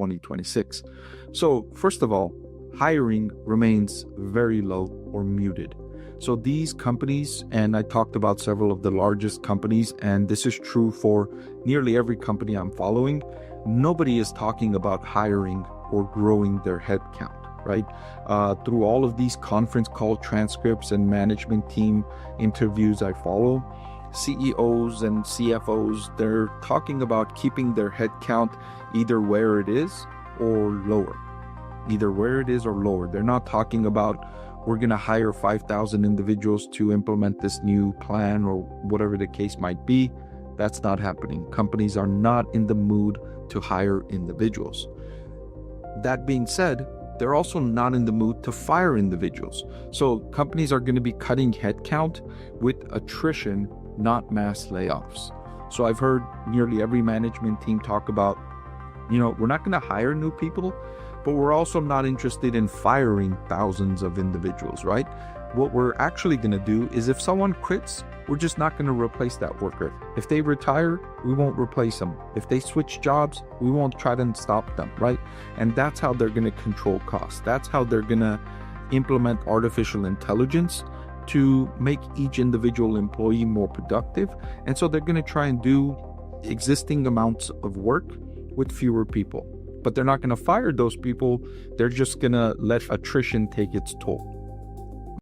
2026. So first of all, hiring remains very low or muted. So these companies, and I talked about several of the largest companies, and this is true for nearly every company I'm following, nobody is talking about hiring or growing their headcount, right? Through all of these conference call transcripts and management team interviews I follow, CEOs and CFOs, they're talking about keeping their headcount either where it is or lower. Either where it is or lower. They're not talking about we're going to hire 5,000 individuals to implement this new plan or whatever the case might be. That's not happening. Companies are not in the mood to hire individuals. That being said, they're also not in the mood to fire individuals. So companies are going to be cutting headcount with attrition, not mass layoffs. So I've heard nearly every management team talk about, we're not going to hire new people, but we're also not interested in firing thousands of individuals, right? What we're actually going to do is if someone quits, we're just not going to replace that worker. If they retire, we won't replace them. If they switch jobs, we won't try to stop them, right? And that's how they're going to control costs. That's how they're going to implement artificial intelligence to make each individual employee more productive. And so they're going to try and do existing amounts of work with fewer people. But they're not going to fire those people. They're just going to let attrition take its toll.